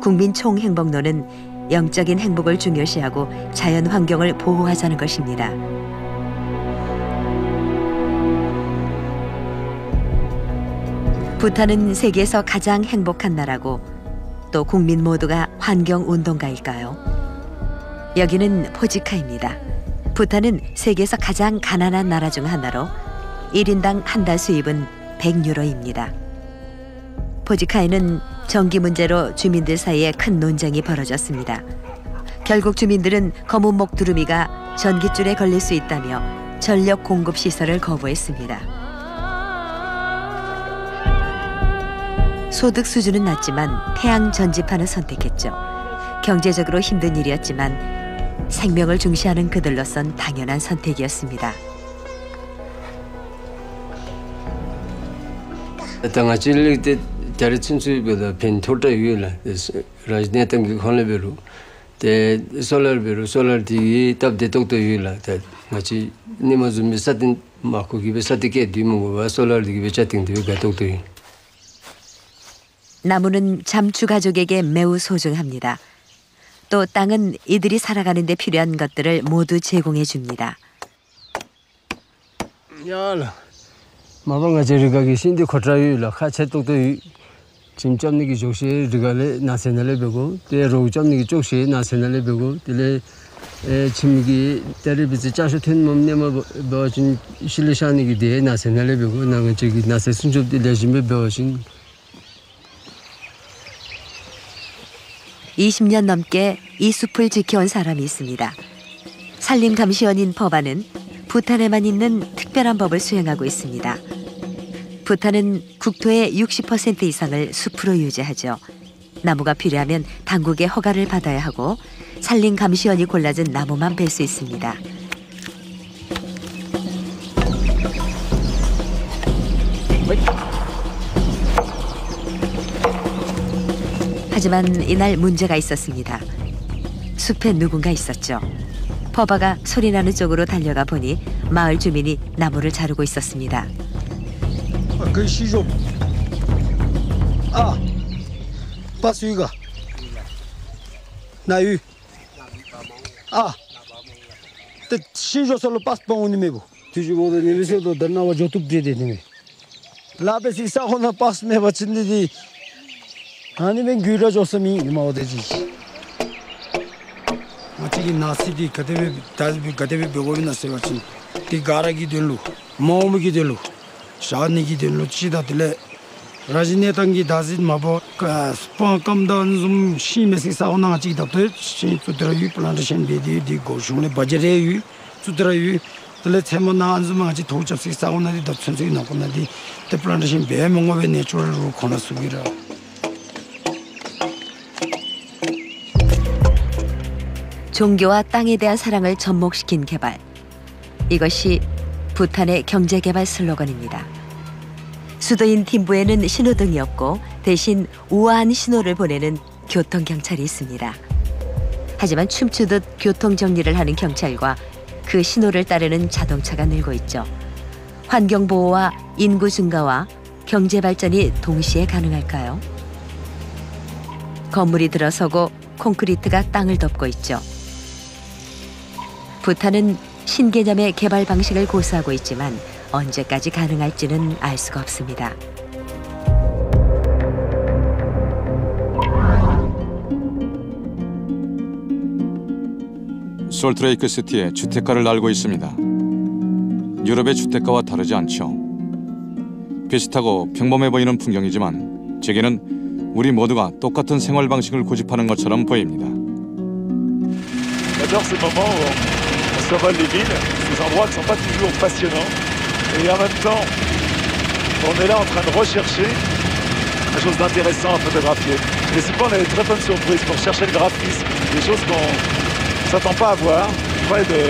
국민 총행복론은 영적인 행복을 중요시하고 자연 환경을 보호하자는 것입니다. 부탄은 세계에서 가장 행복한 나라고 또 국민 모두가 환경운동가일까요? 여기는 포지카입니다. 부탄은 세계에서 가장 가난한 나라 중 하나로 1인당 한 달 수입은 100유로입니다. 포지카에는 전기 문제로 주민들 사이에 큰 논쟁이 벌어졌습니다. 결국 주민들은 검은목 두루미가 전깃줄에 걸릴 수 있다며 전력 공급 시설을 거부했습니다. 소득 수준은 낮지만 태양 전지판을 선택했죠. 경제적으로 힘든 일이었지만 생명을 중시하는 그들로선 당연한 선택이었습니다. 나무는 잠추 가족에게 매우 소중합니다. 또 땅은 이들이 살아가는 데 필요한 것들을 모두 제공해 줍니다. 마방가 저리가기 신디 코트라유라 카체 똑도 지금 점니기 쪽시 리가레 나세날레 베고 때로 점니기 쪽시 나세날레 베고 때레 침기 때리비지 짜셔 된 몸네마 버진 실리샤니기 데 나세날레 베고 나는 저기 나세 순접디 레짐에 베어진 20년 넘게 이 숲을 지켜온 사람이 있습니다. 산림감시원인 퍼바는 부탄에만 있는 특별한 법을 수행하고 있습니다. 부탄은 국토의 60% 이상을 숲으로 유지하죠. 나무가 필요하면 당국의 허가를 받아야 하고 산림감시원이 골라준 나무만 벨 수 있습니다. 하지만 이날 문제가 있었습니다. 숲에 누군가 있었죠. 퍼바가 소리나는 쪽으로 달려가 보니 마을 주민이 나무를 자르고 있었습니다. 그 시조 빠스위가 나유 때 시조설로 빠스방우님이고 뒤지고도 님이서도 던나와 조뚝지대님이 라베시 사호나 빠스메 바친디디 아니면 귀라줬으면 이마오되지 어찌기 나시디 그대비 다즈비 그대비 배고비 나세가지 디 가라기 될로 마음이 될로 샤니기 될로 치다들레 라지네탕기 다짓 마보 스파 감단 좀 심에서 사오나 지다들 시투드라유 플란테이션 비디 고슈네 바제레유 투드라유 들레 테모나 안즈마지 도접시 사오나디 답선지 나고나디 데 플란테이션 베몽어베 내추럴로 코나수기라 종교와 땅에 대한 사랑을 접목시킨 개발. 이것이 부탄의 경제개발 슬로건입니다. 수도인 팀부에는 신호등이 없고 대신 우아한 신호를 보내는 교통경찰이 있습니다. 하지만 춤추듯 교통정리를 하는 경찰과 그 신호를 따르는 자동차가 늘고 있죠. 환경보호와 인구 증가와 경제발전이 동시에 가능할까요? 건물이 들어서고 콘크리트가 땅을 덮고 있죠. 부탄은 신개념의 개발 방식을 고수하고 있지만 언제까지 가능할지는 알 수가 없습니다. 솔트레이크 시티에 주택가를 날고 있습니다. 유럽의 주택가와 다르지 않죠. 비슷하고 평범해 보이는 풍경이지만 제게는 우리 모두가 똑같은 생활 방식을 고집하는 것처럼 보입니다. J'adore ces moments où on survole les villes, ces endroits qui ne sont pas toujours passionnants. Et en même temps, on est là en train de rechercher quelque chose d'intéressant à photographier. Et souvent, on a des très bonnes surprises pour chercher le graphisme, des choses qu'on ne s'attend pas à voir. Près de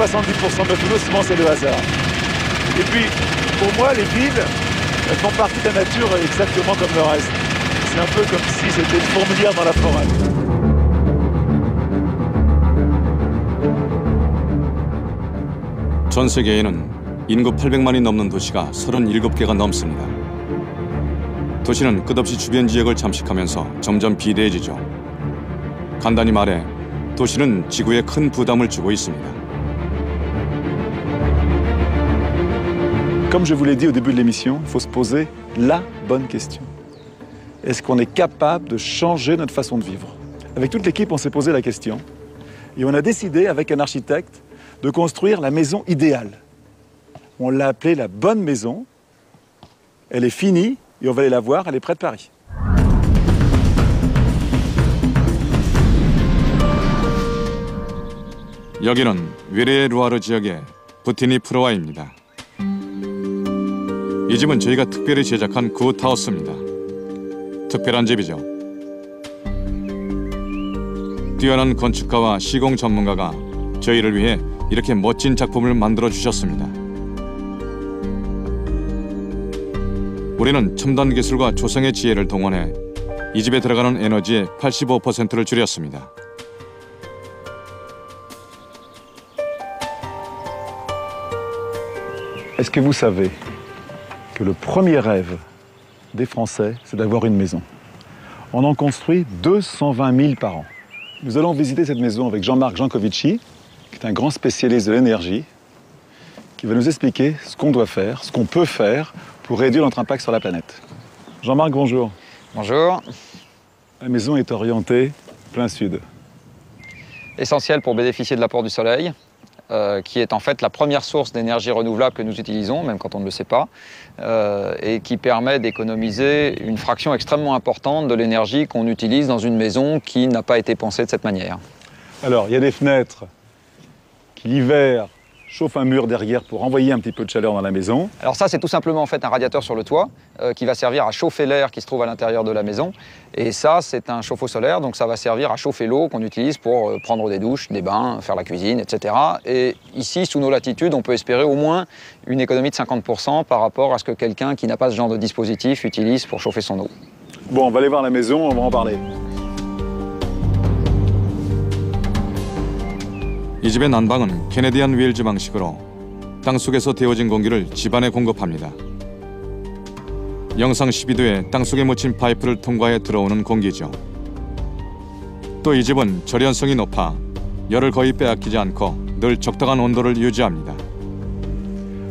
70% de notre boulot, souvent, c'est le hasard. Et puis, pour moi, les villes, elles font partie de la nature exactement comme le reste. C'est un peu comme si c'était une fourmilière dans la forêt. 전 세계에는 인구 800만이 넘는 도시가 37개가 넘습니다. 도시는 끝없이 주변 지역을 잠식하면서 점점 비대해지죠. 간단히 말해 도시는 지구에 큰 부담을 주고 있습니다. Comme je vous l'ai dit au début de l'émission, il faut se poser la bonne question. Est-ce qu'on est capable de changer notre façon de vivre? Avec toute l'équipe, on s'est posé la question et on a décidé avec un architecte de construire la maison idéale. On l'a appelée la bonne maison. Elle est finie et on va aller la voir, elle est près de Paris. 여기는 위레 루아르 지역의 부티니 프로와입니다. 이 집은 저희가 특별히 제작한 굿하우스입니다. 특별한 집이죠. 뛰어난 건축가와 시공 전문가가 저희를 위해 이렇게 멋진 작품을 만들어 주셨습니다. 우리는 첨단 기술과 조성의 지혜를 동원해 이 집에 들어가는 에너지의 85%를 줄였습니다. Est-ce que vous savez que le premier rêve des Français, c'est d'avoir une maison? On en construit 220 000 par an. Nous allons visiter cette maison avec Jean-Marc Jancovici, qui est un grand spécialiste de l'énergie, qui va nous expliquer ce qu'on doit faire, ce qu'on peut faire pour réduire notre impact sur la planète. Jean-Marc, bonjour. Bonjour. La maison est orientée plein sud. Essentiel pour bénéficier de l'apport du soleil, qui est en fait la première source d'énergie renouvelable que nous utilisons, même quand on ne le sait pas, et qui permet d'économiser une fraction extrêmement importante de l'énergie qu'on utilise dans une maison qui n'a pas été pensée de cette manière. Alors, il y a des fenêtres qui, l'hiver, chauffent un mur derrière pour envoyer un petit peu de chaleur dans la maison. Alors ça, c'est tout simplement en fait un radiateur sur le toit qui va servir à chauffer l'air qui se trouve à l'intérieur de la maison. Et ça, c'est un chauffe-eau solaire, donc ça va servir à chauffer l'eau qu'on utilise pour prendre des douches, des bains, faire la cuisine, etc. Et ici, sous nos latitudes, on peut espérer au moins une économie de 50% par rapport à ce que quelqu'un qui n'a pas ce genre de dispositif utilise pour chauffer son eau. Bon, on va aller voir la maison, on va en parler. 이 집의 난방은 캐네디안 웨일즈 방식으로 땅속에서 데워진 공기를 집안에 공급합니다. 영상 12도에 땅속에 묻힌 파이프를 통과해 들어오는 공기죠. 또 이 집은 절연성이 높아 열을 거의 빼앗기지 않고 늘 적당한 온도를 유지합니다.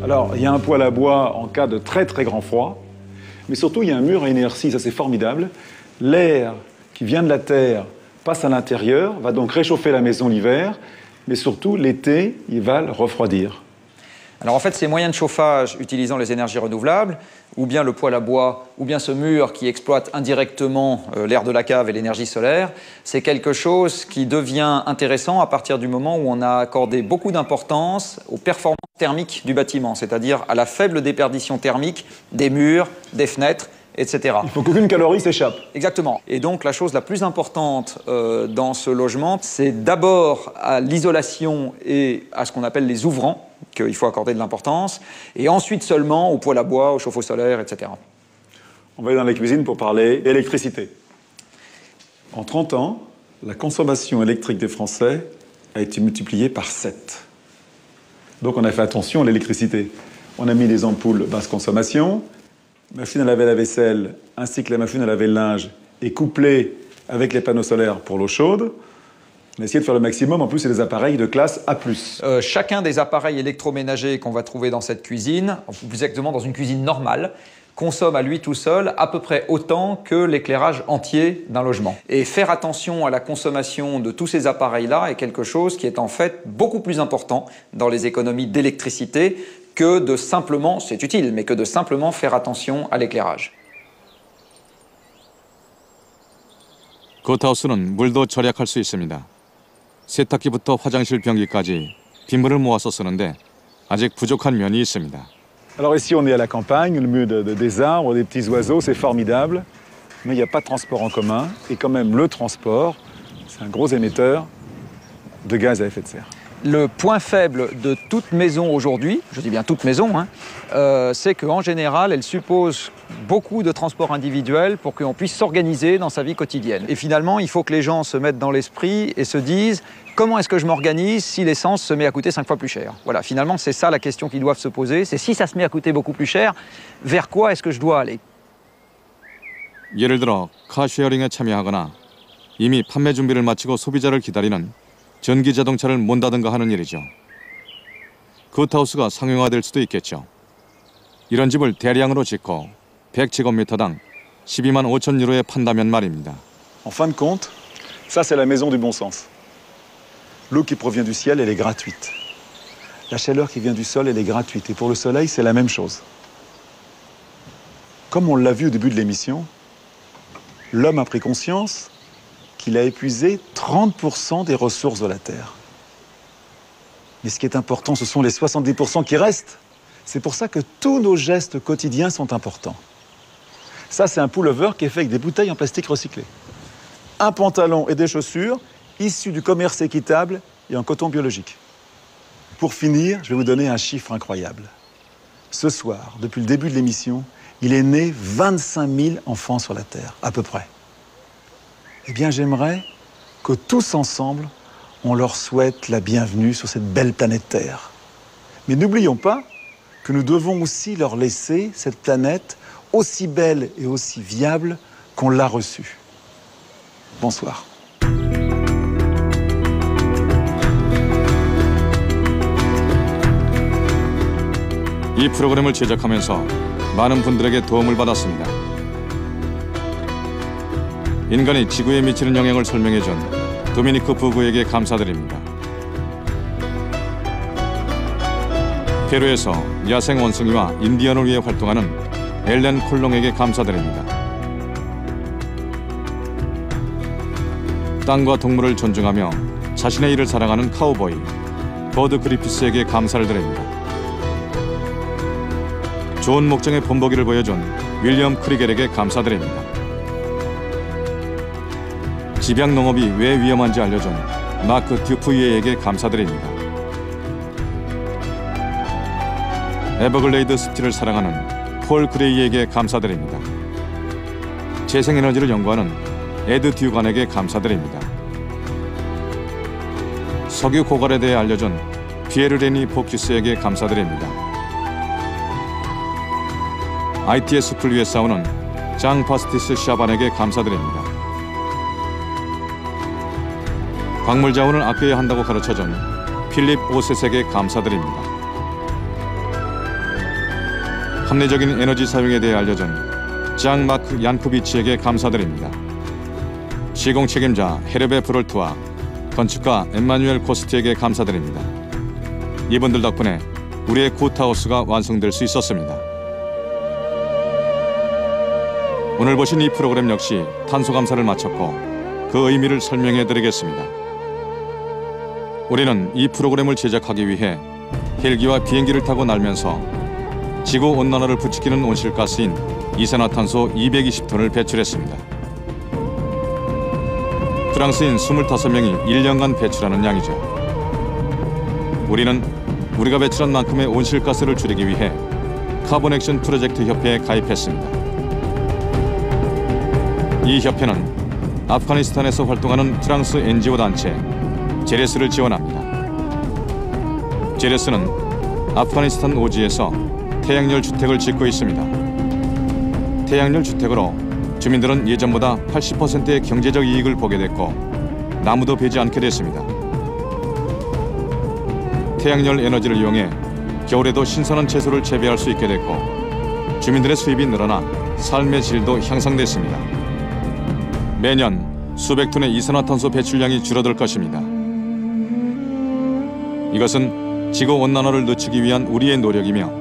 Alors, il y a un poêle à bois en cas de très très grand froid, mais surtout il y a un mur à inertie, ça c'est formidable. L'air qui vient de la terre passe à l'intérieur, va donc réchauffer la maison l'hiver, mais surtout, l'été, il va le refroidir. Alors en fait, ces moyens de chauffage utilisant les énergies renouvelables, ou bien le poêle à bois, ou bien ce mur qui exploite indirectement l'air de la cave et l'énergie solaire, c'est quelque chose qui devient intéressant à partir du moment où on a accordé beaucoup d'importance aux performances thermiques du bâtiment, c'est-à-dire à la faible déperdition thermique des murs, des fenêtres, etc. Il faut qu'aucune calorie s'échappe. Exactement. Et donc la chose la plus importante dans ce logement, c'est d'abord à l'isolation et à ce qu'on appelle les ouvrants, qu'il faut accorder de l'importance, et ensuite seulement au poêle à bois, au chauffe-eau solaire, etc. On va aller dans la cuisine pour parler électricité. En 30 ans, la consommation électrique des Français a été multipliée par 7. Donc on a fait attention à l'électricité. On a mis des ampoules basse consommation, machine à laver la vaisselle ainsi que la machine à laver le linge est couplée avec les panneaux solaires pour l'eau chaude. On a essayé de faire le maximum. En plus, c'est des appareils de classe A+. Chacun des appareils électroménagers qu'on va trouver dans cette cuisine, plus exactement dans une cuisine normale, consomme à lui tout seul à peu près autant que l'éclairage entier d'un logement. Et faire attention à la consommation de tous ces appareils-là est quelque chose qui est en fait beaucoup plus important dans les économies d'électricité que de simplement, c'est utile, mais que de simplement faire attention à l'éclairage. 겉하우스는 물도 절약할 수 있습니다. 세탁기부터 화장실 변기까지 빗물을 모아서 쓰는데 아직 부족한 면이 있습니다. Alors ici, on est à la campagne, le milieu des arbres, des petits oiseaux, c'est formidable, mais il n'y a pas de transport en commun, et quand même le transport, c'est un gros émetteur de gaz à effet de serre. Le point faible de toute maison aujourd'hui, je dis bien toute maison, c'est qu'en général, elle suppose beaucoup de transports individuels pour qu'on puisse s'organiser dans sa vie quotidienne. Et finalement, il faut que les gens se mettent dans l'esprit et se disent comment est-ce que je m'organise si l'essence se met à coûter 5 fois plus cher? Voilà, finalement, c'est ça la question qu'ils doivent se poser. C'est si ça se met à coûter beaucoup plus cher, vers quoi est-ce que je dois aller? 예를 들어 카쉐어링에 참여하거나 이미 판매 준비를 마치고 소비자를 기다리는 전기 자동차를 몬다든가 하는 일이죠. 겉하우스가 상용화될 수도 있겠죠. 이런 집을 대량으로 짓고 100제곱미터당 12만 5천 유로에 판다면 말입니다. En fin de compte, ça c'est la maison du bon sens. L'eau qui provient du ciel, elle est gratuite. La chaleur qui vient du sol, elle est gratuite. Et pour le soleil, c'est la même chose. Comme on l'a vu au début de l'émission, l'homme a pris conscience qu'il a épuisé 30% des ressources de la Terre. Mais ce qui est important, ce sont les 70% qui restent. C'est pour ça que tous nos gestes quotidiens sont importants. Ça, c'est un pullover qui est fait avec des bouteilles en plastique recyclé. Un pantalon et des chaussures issus du commerce équitable et en coton biologique. Pour finir, je vais vous donner un chiffre incroyable. Ce soir, depuis le début de l'émission, il est né 25 000 enfants sur la Terre, à peu près. Eh bien, j'aimerais que tous ensemble, on leur souhaite la bienvenue sur cette belle planète Terre. Mais n'oublions pas que nous devons aussi leur laisser cette planète aussi belle et aussi viable qu'on l'a reçue. Bonsoir. 이 프로그램을 제작하면서 많은 분들에게 도움을 받았습니다. 인간이 지구에 미치는 영향을 설명해준 도미니크 부부에게 감사드립니다. 페루에서 야생 원숭이와 인디언을 위해 활동하는 엘렌 콜롱에게 감사드립니다. 땅과 동물을 존중하며 자신의 일을 사랑하는 카우보이 버드 그리피스에게 감사를 드립니다. 좋은 목장의 본보기를 보여준 윌리엄 크리겔에게 감사드립니다. 집약 농업이 왜 위험한지 알려준 마크 듀프이에에게 감사드립니다. 에버글레이드 습지를 사랑하는 폴 그레이에게 감사드립니다. 재생에너지를 연구하는 에드 듀간에게 감사드립니다. 석유 고갈에 대해 알려준 피에르 레니 포키스에게 감사드립니다. IT의 숲을 위해 싸우는 장 파스티스 샤반에게 감사드립니다. 광물 자원을 아껴야 한다고 가르쳐준 필립 오셋에게 감사드립니다. 합리적인 에너지 사용에 대해 알려준 장 마크 얀코비치에게 감사드립니다. 시공 책임자 헤르베 브롤트와 건축가 엠마뉴엘 코스트에게 감사드립니다. 이분들 덕분에 우리의 굿하우스가 완성될 수 있었습니다. 오늘 보신 이 프로그램 역시 탄소 감사를 마쳤고 그 의미를 설명해 드리겠습니다. 우리는 이 프로그램을 제작하기 위해 헬기와 비행기를 타고 날면서 지구온난화를 부추기는 온실가스인 이산화탄소 220톤을 배출했습니다. 프랑스인 25명이 1년간 배출하는 양이죠. 우리는 우리가 배출한 만큼의 온실가스를 줄이기 위해 카본 액션 프로젝트 협회에 가입했습니다. 이 협회는 아프가니스탄에서 활동하는 프랑스 NGO 단체 제레스를 지원합니다. 제레스는 아프가니스탄 오지에서 태양열 주택을 짓고 있습니다. 태양열 주택으로 주민들은 예전보다 80%의 경제적 이익을 보게 됐고 나무도 베지 않게 됐습니다. 태양열 에너지를 이용해 겨울에도 신선한 채소를 재배할 수 있게 됐고 주민들의 수입이 늘어나 삶의 질도 향상됐습니다. 매년 수백 톤의 이산화탄소 배출량이 줄어들 것입니다. 이것은 지구온난화를 늦추기 위한 우리의 노력이며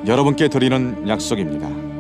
여러분께 드리는 약속입니다.